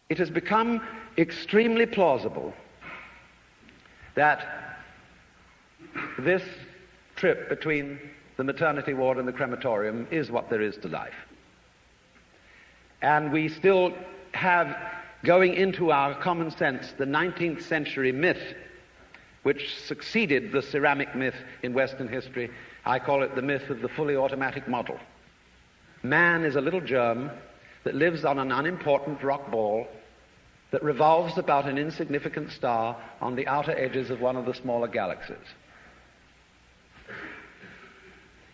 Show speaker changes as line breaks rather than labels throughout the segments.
it has become extremely plausible that this trip between the maternity ward and the crematorium is what there is to life. And we still have going into our common sense the 19th century myth which succeeded the ceramic myth in Western history. I call it the myth of the fully automatic model. Man is a little germ that lives on an unimportant rock ball that revolves about an insignificant star on the outer edges of one of the smaller galaxies.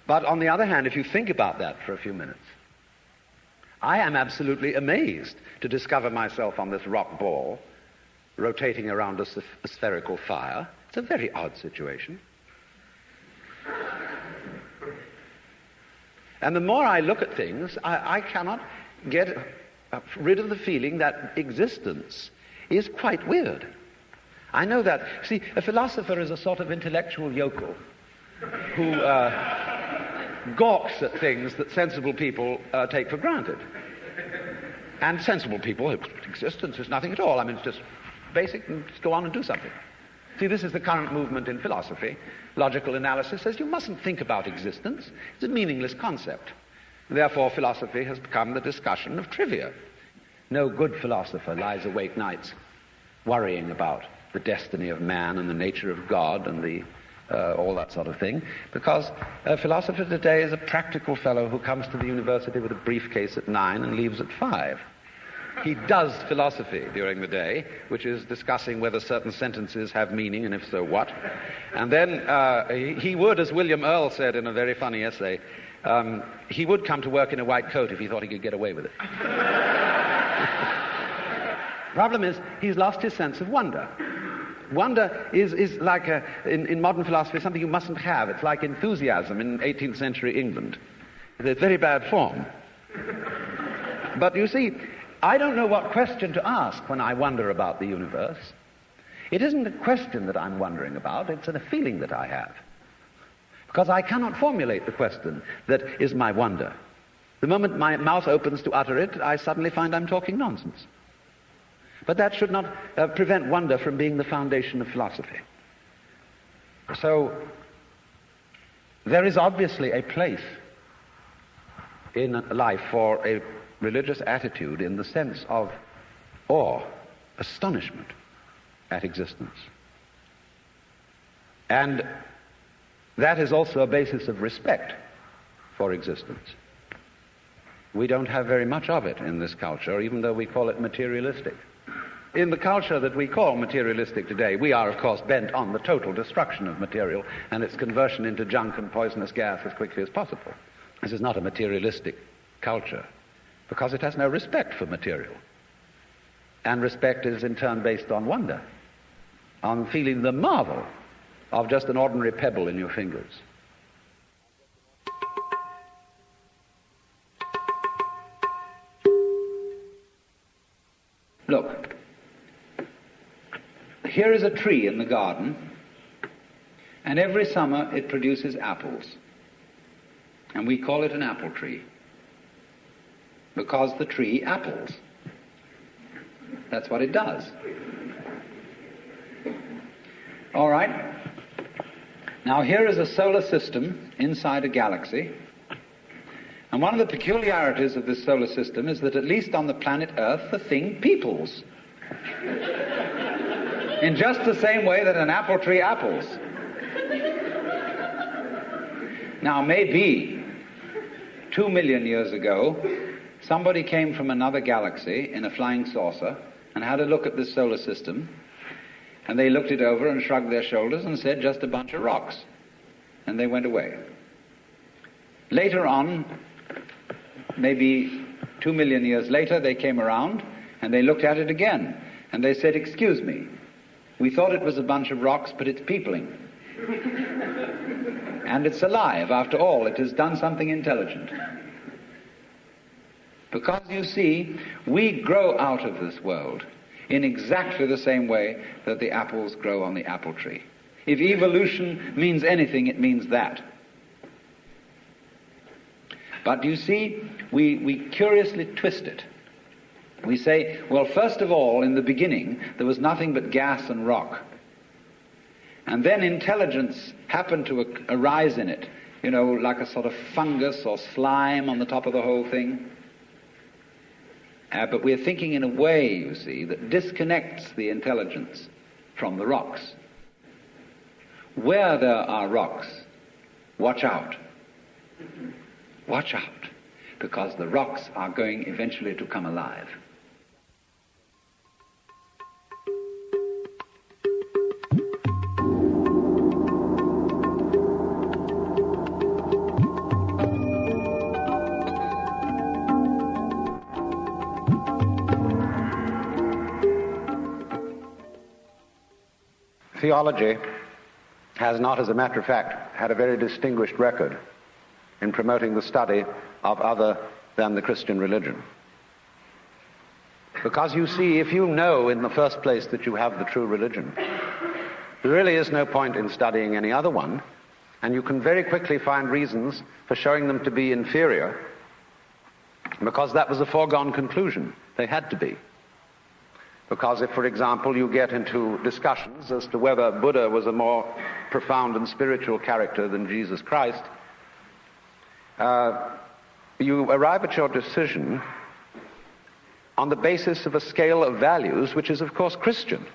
But on the other hand, if you think about that for a few minutes, I am absolutely amazed to discover myself on this rock ball rotating around a spherical fire. It's a very odd situation. And the more I look at things, I cannot get rid of the feeling that existence is quite weird. I know that. See, a philosopher is a sort of intellectual yokel who gawks at things that sensible people take for granted. And sensible people, existence is nothing at all. I mean, it's just basic, and just go on and do something. See, this is the current movement in philosophy. Logical analysis says you mustn't think about existence. It's a meaningless concept. Therefore, philosophy has become the discussion of trivia. No good philosopher lies awake nights worrying about the destiny of man and the nature of God and all that sort of thing, because a philosopher today is a practical fellow who comes to the university with a briefcase at 9 and leaves at 5. He does philosophy during the day, which is discussing whether certain sentences have meaning, and if so, what. And then he would, as William Earle said in a very funny essay, he would come to work in a white coat if he thought he could get away with it. Problem is, he's lost his sense of wonder. Wonder is like, in modern philosophy, something you mustn't have. It's like enthusiasm in 18th century England. It's very bad form. But you see, I don't know what question to ask when I wonder about the universe. It isn't a question that I'm wondering about, it's a feeling that I have. Because I cannot formulate the question that is my wonder. The moment my mouth opens to utter it, I suddenly find I'm talking nonsense. But that should not prevent wonder from being the foundation of philosophy. So, there is obviously a place in life for a religious attitude in the sense of awe, astonishment at existence. And that is also a basis of respect for existence. We don't have very much of it in this culture, even though we call it materialistic. In the culture that we call materialistic today, we are, of course, bent on the total destruction of material and its conversion into junk and poisonous gas as quickly as possible. This is not a materialistic culture, because it has no respect for material. And respect is in turn based on wonder, on feeling the marvel of just an ordinary pebble in your fingers. Look, here is a tree in the garden, and every summer it produces apples. And we call it an apple tree, because the tree apples. That's what it does. All right. Now here is a solar system inside a galaxy. And one of the peculiarities of this solar system is that at least on the planet Earth, the thing peoples. In just the same way that an apple tree apples. Now maybe 2 million years ago, somebody came from another galaxy in a flying saucer and had a look at this solar system, and they looked it over and shrugged their shoulders and said, just a bunch of rocks. And they went away. Later on, maybe 2 million years later, they came around and they looked at it again. And they said, excuse me, we thought it was a bunch of rocks, but it's peopling. And it's alive. After all, it has done something intelligent. Because, you see, we grow out of this world in exactly the same way that the apples grow on the apple tree. If evolution means anything, it means that. But you see, we curiously twist it.
We say, well, first of all, in the beginning, there was nothing but gas and rock. And then intelligence happened to arise in it, like a sort of fungus or slime on the top of the whole thing. But we're thinking in a way, you see, that disconnects the intelligence from the rocks. Where there are rocks, watch out. Watch out, because the rocks are going eventually to come alive.
Theology has not, as a matter of fact, had a very distinguished record in promoting the study of other than the Christian religion. Because you see, if you know in the first place that you have the true religion, there really is no point in studying any other one, and you can very quickly find reasons for showing them to be inferior, because that was a foregone conclusion. They had to be. Because if, for example, you get into discussions as to whether Buddha was a more profound and spiritual character than Jesus Christ, you arrive at your decision on the basis of a scale of values which is, of course, Christian.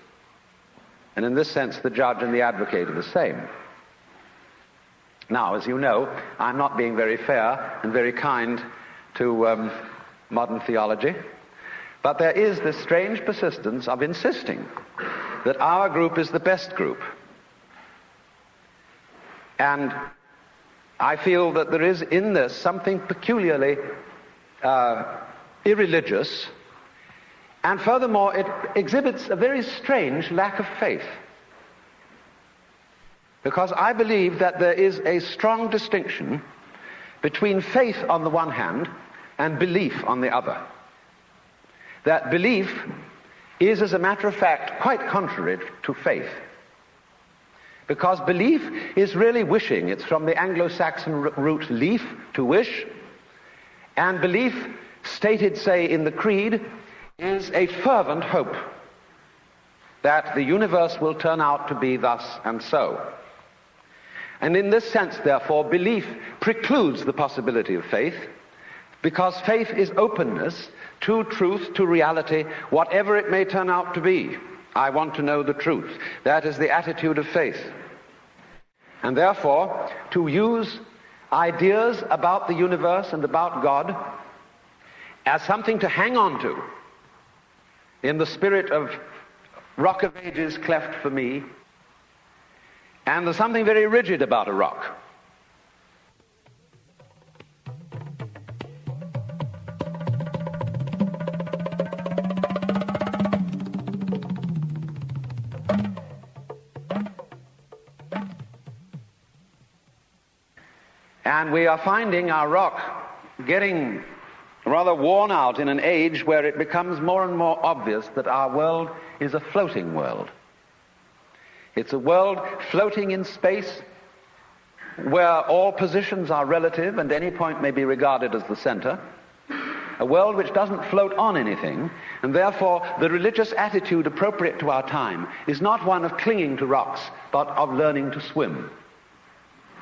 And in this sense, the judge and the advocate are the same. Now, as you know, I'm not being very fair and very kind to modern theology. But there is this strange persistence of insisting that our group is the best group. And I feel that there is in this something peculiarly irreligious, and furthermore it exhibits a very strange lack of faith. Because I believe that there is a strong distinction between faith on the one hand and belief on the other. That belief is, as a matter of fact, quite contrary to faith. Because belief is really wishing. It's from the Anglo-Saxon root leaf, to wish. And belief, stated, say, in the Creed, is a fervent hope that the universe will turn out to be thus and so. And in this sense, therefore, belief precludes the possibility of faith, because faith is openness to truth, to reality, whatever it may turn out to be. I want to know the truth. That is the attitude of faith. And therefore, to use ideas about the universe and about God as something to hang on to, in the spirit of Rock of Ages cleft for me, and there's something very rigid about a rock. And we are finding our rock getting rather worn out in an age where it becomes more and more obvious that our world is a floating world. It's a world floating in space where all positions are relative and any point may be regarded as the center. A world which doesn't float on anything, and therefore the religious attitude appropriate to our time is not one of clinging to rocks, but of learning to swim.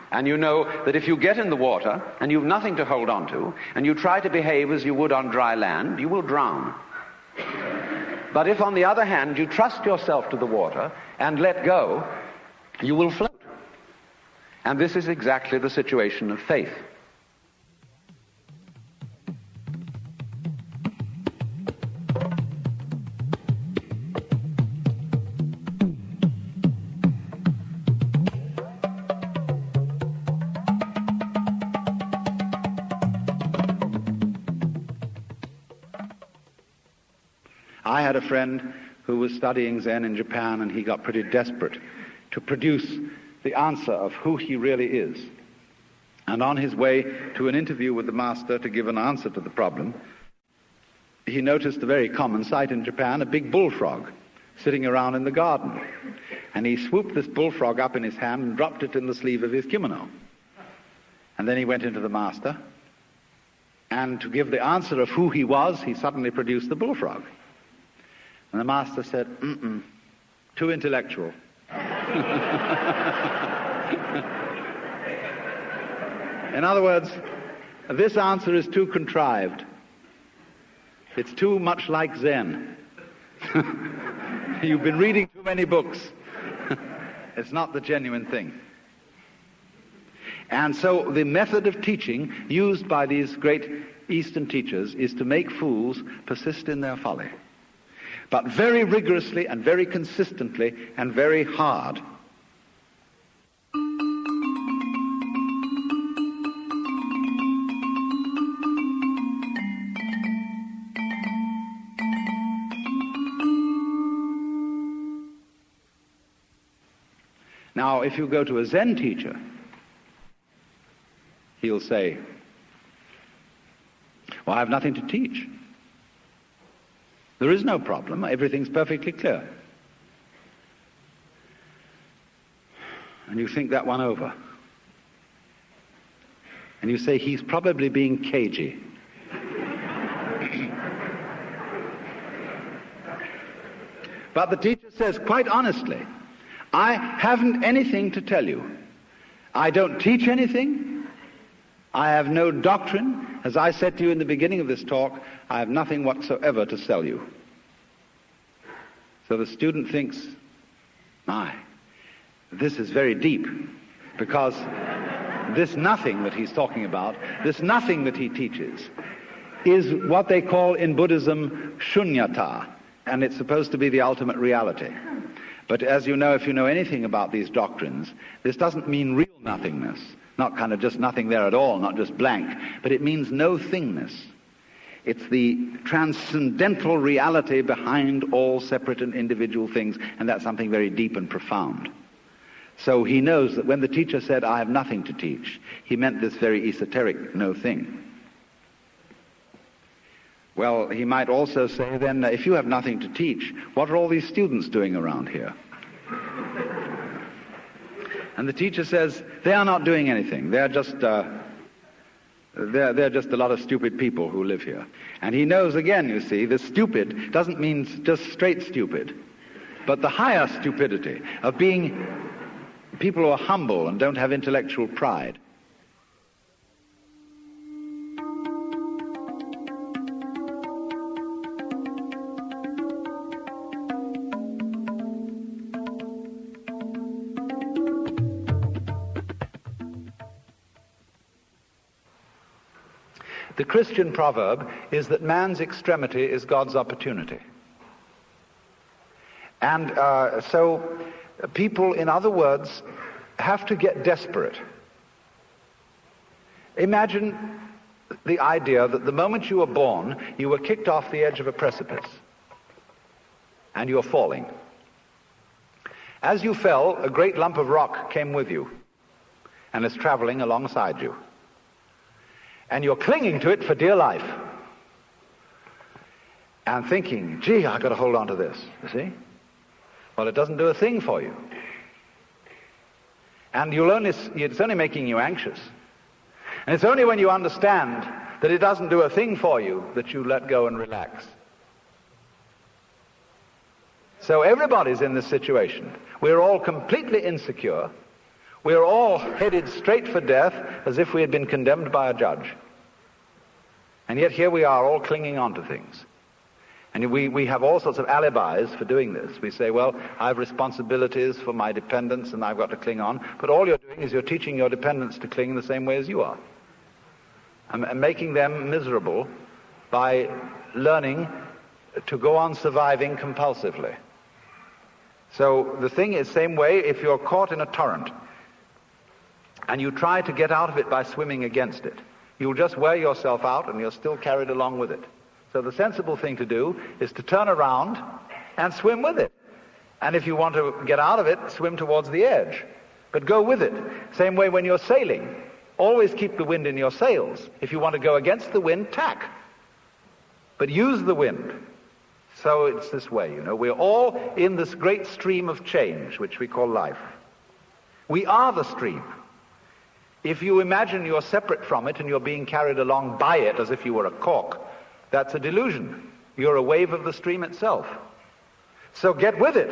And you know that if you get in the water and you've nothing to hold on to, and you try to behave as you would on dry land, you will drown. But if, on the other hand, you trust yourself to the water and let go, you will float. And this is exactly the situation of faith. I had a friend who was studying Zen in Japan, and he got pretty desperate to produce the answer of who he really is. And on his way to an interview with the master to give an answer to the problem, he noticed a very common sight in Japan, a big bullfrog sitting around in the garden. And he swooped this bullfrog up in his hand and dropped it in the sleeve of his kimono. And then he went into the master,
And to give the answer of who he was, he suddenly produced the bullfrog. And the master said, too intellectual. In other words, this answer is too contrived. It's too much like Zen. You've been reading too many books. It's not the genuine thing. And so the method of teaching used by these great Eastern teachers is to make fools persist in their folly, but very rigorously and very consistently and very hard. Now, if you go to a Zen teacher, he'll say, well, I have nothing to teach. There is no problem. Everything's perfectly clear. And you think that one over. And you say, he's probably being cagey. But the teacher says, quite honestly, I haven't anything to tell you. I don't teach anything. I have no doctrine. As I said to you in the beginning of this talk, I have nothing whatsoever to sell you. So the student thinks, my, this is very deep, because this nothing that he's talking about, this nothing that he teaches, is what they call in Buddhism shunyata, and it's supposed to be the ultimate reality. But as you know, if you know anything about these doctrines, this doesn't mean real nothingness, not kind of just nothing there at all, not just blank, but it means no thingness. It's the transcendental reality behind all separate and individual things, and that's something very deep and profound. So he knows that when the teacher said, I have nothing to teach, he meant this very esoteric no thing. Well, he might also say then, if you have nothing to teach, what are all these students doing around here? And the teacher says, they are not doing anything. They're just they're just a lot of stupid people who live here. And he knows, again, you see, the stupid doesn't mean just straight stupid, but the higher stupidity of being people who are humble and don't have intellectual pride. The Christian proverb is that man's extremity is God's opportunity. And so people, in other words, have to get desperate. Imagine the idea that the moment you were born, you were kicked off the edge of a precipice, and you're falling. As you fell, a great lump of rock came with you, and is traveling alongside you. And you're clinging to it for dear life. And thinking, gee, I've got to hold on to this, you see? Well, it doesn't do a thing for you. And it's only making you anxious. And it's only when you understand that it doesn't do a thing for you that you let go and relax. So everybody's in this situation. We're all completely insecure. We're all headed straight for death as if we had been condemned by a judge. And yet here we are all clinging on to things. And we have all sorts of alibis for doing this. We say, well, I have responsibilities for my dependents and I've got to cling on. But all you're doing is you're teaching your dependents to cling the same way as you are. And making them miserable by learning to go on surviving compulsively. So the thing is, same way, if you're caught in a torrent, and you try to get out of it by swimming against it, you'll just wear yourself out and you're still carried along with it. So the sensible thing to do is to turn around and swim with it. And if you want to get out of it, swim towards the edge. But go with it. Same way when you're sailing. Always keep the wind in your sails. If you want to go against the wind, tack. But use the wind. So it's this way, you know. We're all in this great stream of change, which we call life. We are the stream.
If you imagine you're separate from it and you're being carried along by it as if you were a cork, that's a delusion. You're a wave of the stream itself. So get with it.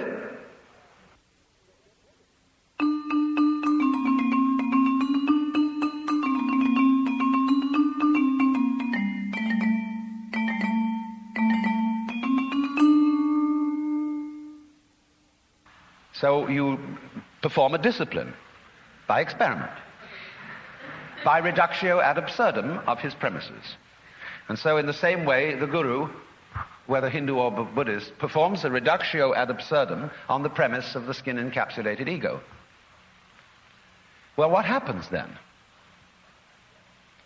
So you perform a discipline by experiment, by reductio ad absurdum of his premises. And so in the same way, the guru, whether Hindu or Buddhist, performs a reductio ad absurdum on the premise of the skin-encapsulated ego. Well, what happens then?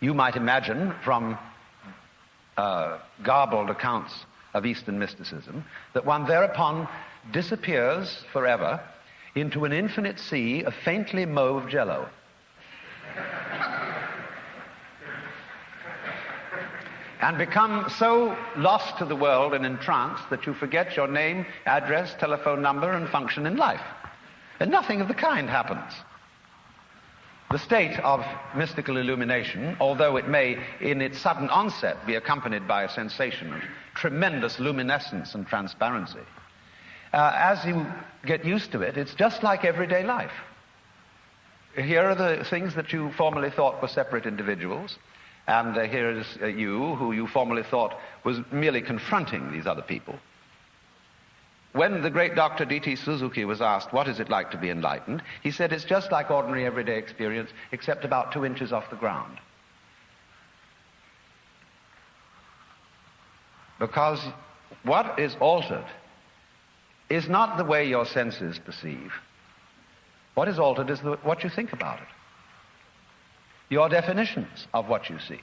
You might imagine from garbled accounts of Eastern mysticism that one thereupon disappears forever into an infinite sea of faintly mauve jello. And become so lost to the world and entranced that you forget your name, address, telephone number, and function in life. And nothing of the kind happens. The state of mystical illumination, although it may, in its sudden onset, be accompanied by a sensation of tremendous luminescence and transparency, as you get used to it, it's just like everyday life. Here are the things that you formerly thought were separate individuals, and here is you, who you formerly thought was merely confronting these other people. When the great Dr. D.T. Suzuki was asked, what is it like to be enlightened? He said, it's just like ordinary everyday experience, except about 2 inches off the ground. Because what is altered is not the way your senses perceive. What is altered is what you think about it. Your definitions of what you see,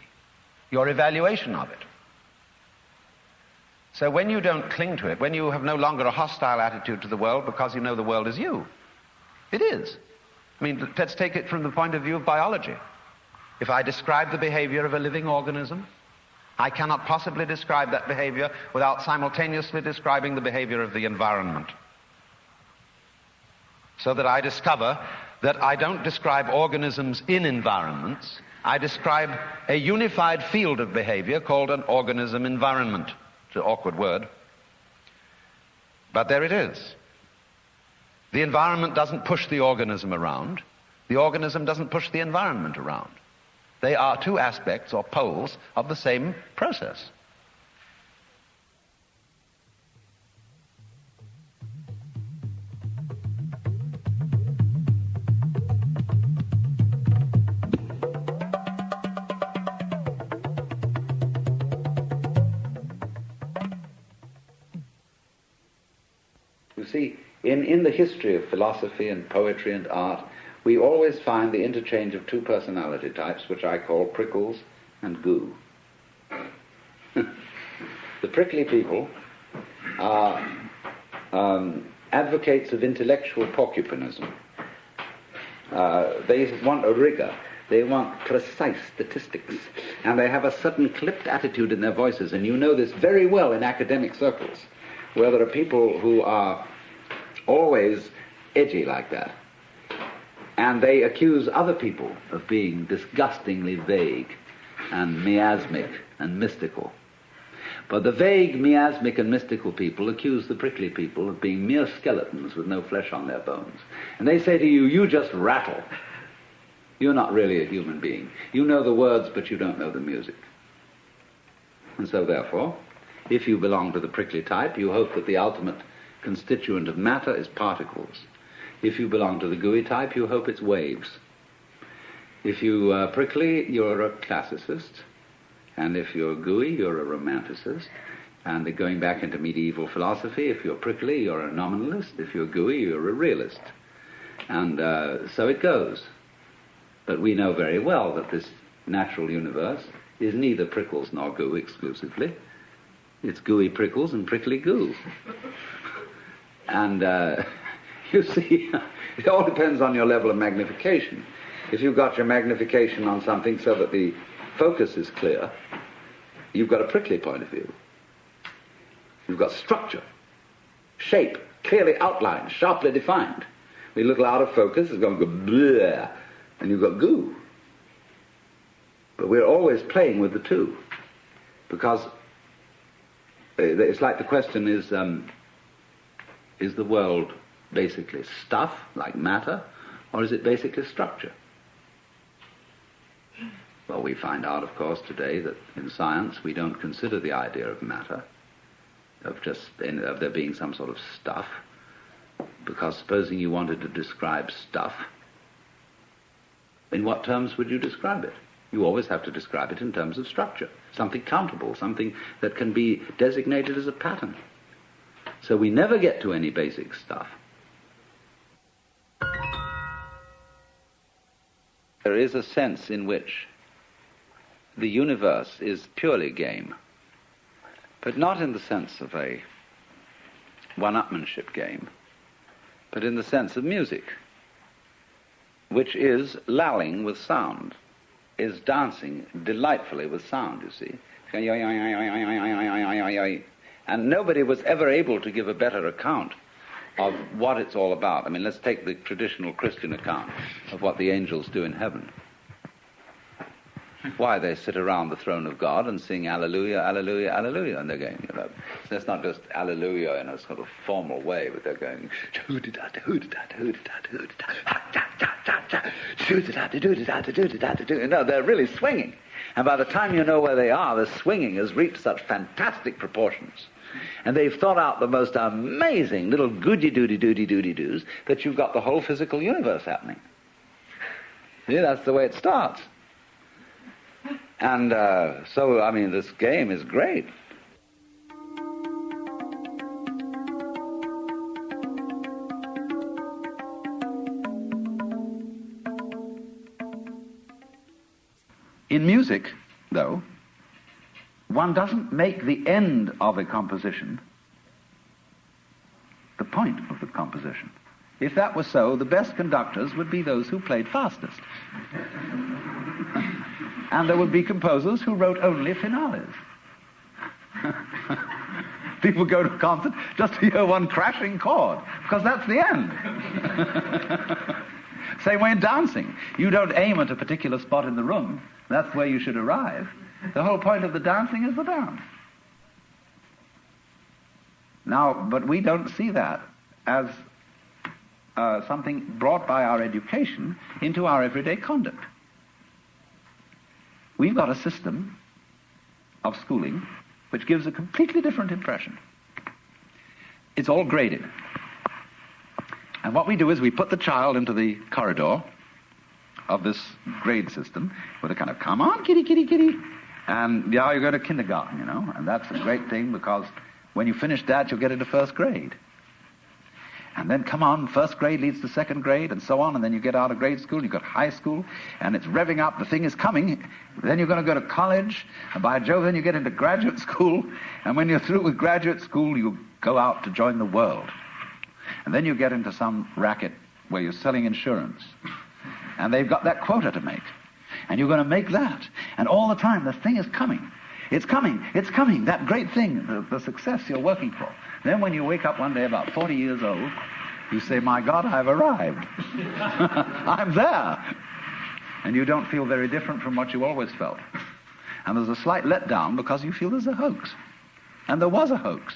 your evaluation of it. So when you don't cling to it, when you have no longer a hostile attitude to the world because you know the world is you, it is. I mean, let's take it from the point of view of biology. If I describe the behavior of a living organism, I cannot possibly describe that behavior without simultaneously describing the behavior of the environment. So that I discover that I don't describe organisms in environments, I describe a unified field of behavior called an organism environment. It's an awkward word, but there it is. The environment doesn't push the organism around. The organism doesn't push the environment around. They are two aspects or poles of the same process.
You see, in the history of philosophy and poetry and art, we always find the interchange of two personality types, which I call prickles and goo. The prickly people are advocates of intellectual porcupinism. They want a rigor. They want precise statistics. And they have a certain clipped attitude in their voices. And you know this very well in academic circles, where there are people who are always edgy like that. And they accuse other people of being disgustingly vague and miasmic and mystical. But the vague, miasmic and mystical people accuse the prickly people of being mere skeletons with no flesh on their bones. And they say to you, you just rattle. You're not really a human being. You know the words, but you don't know the music. And so therefore, if you belong to the prickly type, you hope that the ultimate constituent of matter is particles. If you belong to the gooey type, you hope it's waves. If you are prickly, you're a classicist. And if you're gooey, you're a romanticist. And going back into medieval philosophy, if you're prickly, you're a nominalist. If you're gooey, you're a realist. And so it goes. But we know very well that this natural universe is neither prickles nor goo exclusively. It's gooey prickles and prickly goo. And you see, it all depends on your level of magnification. If you've got your magnification on something so that the focus is clear, you've got a prickly point of view. You've got structure, shape, clearly outlined, sharply defined. When you look out of focus, it's going to go bleh, and you've got goo. But we're always playing with the two, because it's like the question is the world basically stuff, like matter, or is it basically structure? Well, we find out, of course, today that in science we don't consider the idea of matter, of there being some sort of stuff, because supposing you wanted to describe stuff, in what terms would you describe it? You always have to describe it in terms of structure, something countable, something that can be designated as a pattern. So we never get to any basic stuff. There is a sense in which the universe is purely game, but not in the sense of a one-upmanship game, but in the sense of music, which is lalling with sound, is dancing delightfully with sound, you see. And nobody was ever able to give a better account of what it's all about. I mean, let's take the traditional Christian account of what the angels do in heaven. Why, they sit around the throne of God and sing Alleluia, Alleluia, Alleluia, and they're going, you know, that's not just Alleluia in a sort of formal way, but they're going, no, they're really swinging. And by the time you know where they are, the swinging has reached such fantastic proportions. And they've thought out the most amazing little goody-doody-doody-doody-doos that you've got the whole physical universe happening. Yeah, that's the way it starts. And so, I mean, this game is great. In music, though, one doesn't make the end of a composition the point of the composition. If that was so, the best conductors would be those who played fastest. And there would be composers who wrote only finales. People go to a concert just to hear one crashing chord, because that's the end. Same way in dancing. You don't aim at a particular spot in the room. That's where you should arrive. The whole point of the dancing is the dance. Now, but we don't see that as something brought by our education into our everyday conduct. We've got a system of schooling which gives a completely different impression. It's all graded. And what we do is we put the child into the corridor of this grade system with a kind of, come on, kitty, kitty, kitty. And yeah, you go to kindergarten, you know, and that's a great thing because when you finish that, you'll get into first grade. And then, come on, first grade leads to second grade, and so on, and then you get out of grade school, you've got high school, and it's revving up, the thing is coming. Then you're going to go to college, and by Jove, then you get into graduate school, and when you're through with graduate school, you go out to join the world. And then you get into some racket where you're selling insurance, and they've got that quota to make, and you're going to make that, and all the time, the thing is coming. It's coming, that great thing, the success you're working for. Then when you wake up one day about 40 years old, you say, my God, I've arrived. I'm there. And you don't feel very different from what you always felt. And there's a slight letdown because you feel there's a hoax. And there was a hoax,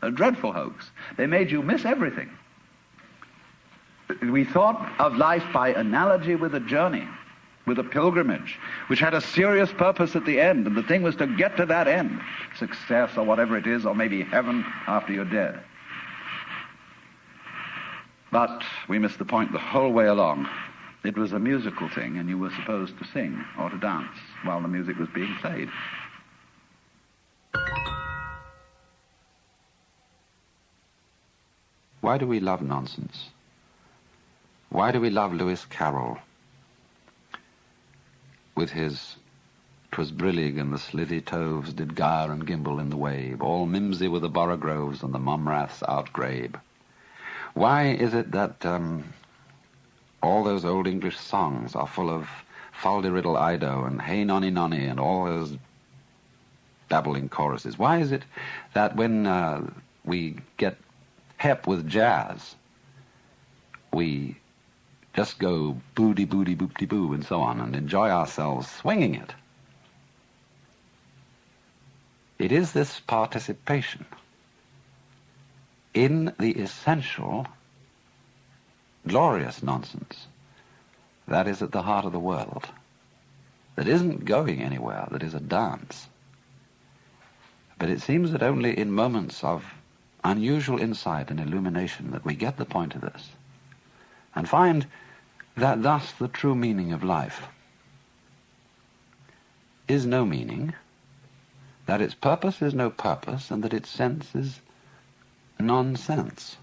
a dreadful hoax. They made you miss everything. We thought of life by analogy with a journey, with a pilgrimage, which had a serious purpose at the end, and the thing was to get to that end, success or whatever it is, or maybe heaven after you're dead. But we missed the point the whole way along. It was a musical thing, and you were supposed to sing or to dance while the music was being played.
Why do we love nonsense? Why do we love Lewis Carroll with his "'Twas brillig and the slithy toves did gyre and gimble in the wabe, all mimsy were the borogroves and the mumraths outgrabe"? Why is it that all those old English songs are full of Fal-de-riddle Ido and Hey Nonny Nonny and all those babbling choruses? Why is it that when we get hep with jazz, we just go booty booty boopty boo and so on and enjoy ourselves swinging it It is this participation in the essential, glorious nonsense that is at the heart of the world, that isn't going anywhere, that is a dance. But it seems that only in moments of unusual insight and illumination that we get the point of this, and find that thus the true meaning of life is no meaning, that its purpose is no purpose, and that its sense is nonsense.